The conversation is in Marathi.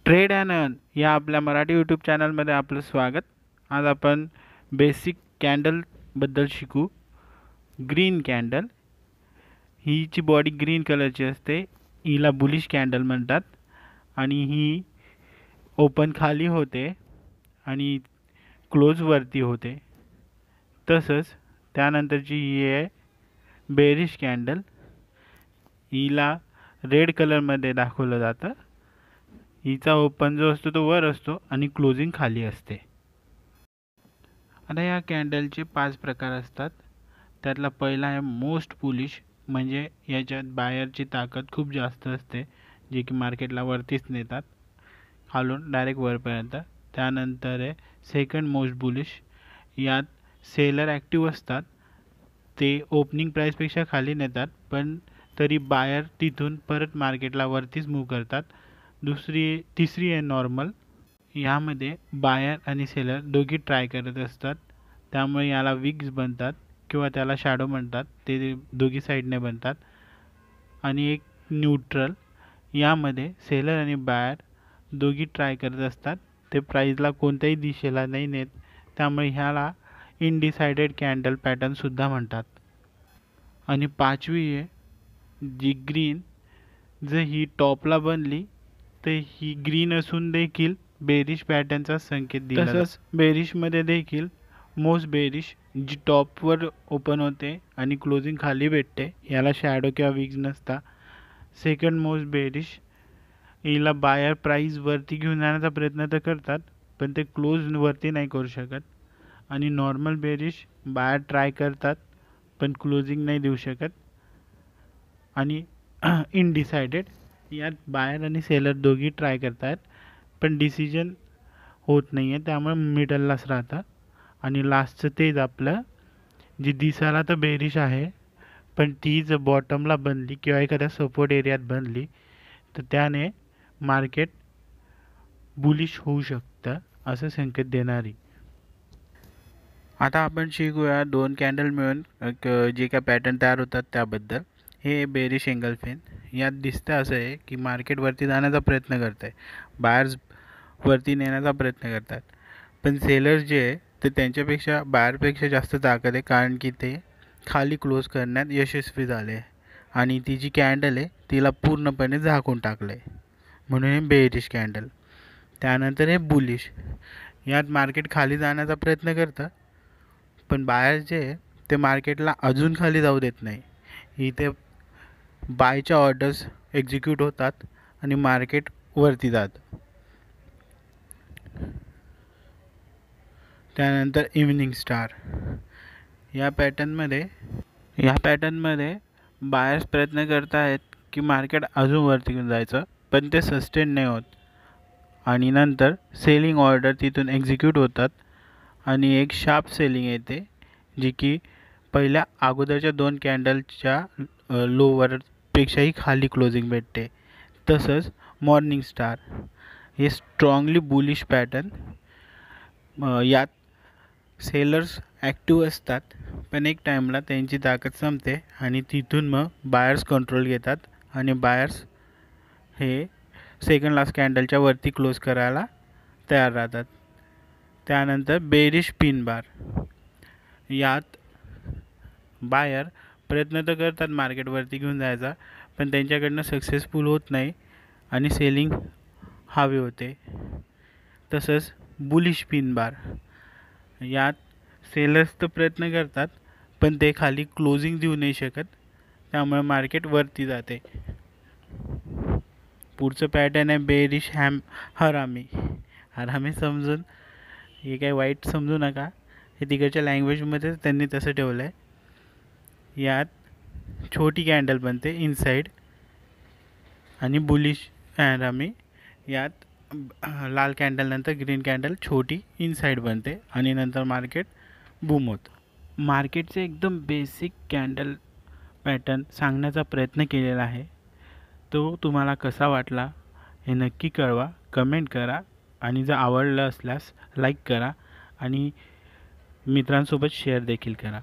ट्रेड अँड अर्न या आपल्या मराठी यूट्यूब चॅनलमध्ये आपलं स्वागत. आज आपण बेसिक कॅन्डलबद्दल शिकू. ग्रीन कॅन्डल, हिची बॉडी ग्रीन कलरची असते, हिला बुलिश कॅन्डल म्हणतात आणि ही ओपन खाली होते आणि क्लोज वरती होते. तसंच त्यानंतरची ही आहे बेरिश कॅन्डल, हिला रेड कलरमध्ये दाखवलं जातं. हिचा ओपन जो असतो तो वर असतो आणि क्लोजिंग खाली असते. आता या कॅन्डलचे 5 प्रकार असतात. त्यातला पहिला आहे मोस्ट बुलिश, म्हणजे याच्यात बायरची ताकद खूप जास्त असते, जे की मार्केटला वरतीच नेतात, खालून डायरेक्ट वरपर्यंत. त्यानंतर आहे सेकंड मोस्ट बुलिश, यात सेलर ॲक्टिव्ह असतात, ते ओपनिंग प्राईसपेक्षा खाली नेतात, पण तरी बायर तिथून परत मार्केटला वरतीच मूव्ह करतात. तिसरी आहे नॉर्मल, यामध्ये बायर आणि सेलर दोघी ट्राय करत असतात, त्यामुळे याला विग्स बनतात किंवा त्याला शॅडो म्हणतात, ते दोघी साईडने बनतात. आणि एक न्यूट्रल, यामध्ये सेलर आणि बायर दोघी ट्राय करत असतात, ते प्राईजला कोणत्याही दिशेला नाही नेत, त्यामुळे ह्याला इनडिसाइडेड कॅन्डल पॅटर्नसुद्धा म्हणतात. आणि पाचवी आहे जी ग्रीन, जर ही टॉपला बनली तर ही ग्रीन असून देखील बेरिश पॅटर्नचा संकेत दिला. तसंच बेरिशमध्ये देखील मोस्ट बेरिश, जी टॉपवर ओपन होते आणि क्लोजिंग खाली भेटते, याला शॅडो किंवा विग्स नसता. सेकंड मोस्ट बेरिश, हिला बायर प्राईस वरती घेऊन जाण्याचा प्रयत्न तर करतात, पण ते क्लोज वरती नाही करू शकत. आणि नॉर्मल बेरिश, बायर ट्राय करतात पण क्लोजिंग नाही देऊ शकत. आणि इनडिसाइडेड, यात बायर आणि सेलर दोघी ट्राय करतात पण डिसिजन होत नाही आहे, त्यामुळे मिडललाच राहतं. आणि लास्टचं तेच आपलं, जी दिसायला तर बेरिश आहे, पण ती जर बॉटमला बनली किंवा एखाद्या सपोर्ट एरियात बनली तर त्याने मार्केट बुलिश होऊ शकतं, असं संकेत देणारी. आता आपण शिकूया 2 कॅन्डल मिळून जे काय पॅटर्न तयार होतात त्याबद्दल. हे बेरिश एंगल्फिन, यात दिसतं असं आहे की मार्केट वरती जाण्याचा प्रयत्न करत आहे, बायर्स वरती नेण्याचा प्रयत्न करतात, पण सेलर्स जे आहे ते त्यांच्यापेक्षा बायरपेक्षा जास्त ताकद आहे, कारण की ते खाली क्लोज करण्यात यशस्वी झाले आणि ती जी कॅन्डल आहे तिला पूर्णपणे झाकून टाकलं आहे, म्हणून हे बेरिश कॅन्डल. त्यानंतर हे बुलिश, यात मार्केट खाली जाण्याचा प्रयत्न करतं, पण बायर जे आहे ते मार्केटला अजून खाली जाऊ देत नाही. इथे बायच्या ऑर्डर्स एक्झिक्यूट होतात आणि मार्केट वरती जातं. त्यानंतर इव्हनिंग स्टार, या पॅटर्नमध्ये बायर्स प्रयत्न करत आहेत की मार्केट अजून वरती घेऊन जायचं, पण ते सस्टेन नाही होत आणि नंतर सेलिंग ऑर्डर तिथून एक्झिक्यूट होतात आणि एक शार्प सेलिंग येते, जी की पहिल्या अगोदरच्या 2 कॅन्डलच्या लोवरपेक्षाही खाली क्लोजिंग भेटते. तसंच मॉर्निंग स्टार, हे स्ट्रॉंगली बुलिश पॅटर्न, यात सेलर्स ॲक्टिव्ह असतात, पण एक टाईमला त्यांची ताकद संपते आणि तिथून मग बायर्स कंट्रोल घेतात आणि बायर्स हे सेकंड लास्ट कॅन्डलच्या वरती क्लोज करायला तयार राहतात. त्यानंतर बेरिश पिन बार, यात बायर प्रयत्न तर करतात मार्केटवरती घेऊन जायचा, पण त्यांच्याकडनं सक्सेसफुल होत नाही आणि सेलिंग हवी होते. तसंच बुलिश पिन बार, यात सेलर्स तर प्रयत्न करतात पण ते खाली क्लोजिंग देऊ नाही शकत, त्यामुळे मार्केट वरती जाते. पुढचं पॅटर्न आहे बेरिश हरामी समजून हे काही वाईट समजू नका, हे तिकडच्या लँग्वेजमध्ये त्यांनी तसं ठेवलं आहे. यात छोटी कॅन्डल बनते इनसाइड आणि बुलिश हरामी, यात लाल कॅन्डल नंतर ग्रीन कॅन्डल छोटी इनसाइड बनते आणि नंतर मार्केट बूम होतं. मार्केटचे एकदम बेसिक कॅन्डल पॅटर्न सांगण्याचा प्रयत्न केलेला आहे. तो तुम्हाला कसा वाटला हे नक्की कळवा, कमेंट करा आणि जर आवडलं असल्यास लाईक करा आणि मित्रांसोबत शेअर देखील करा.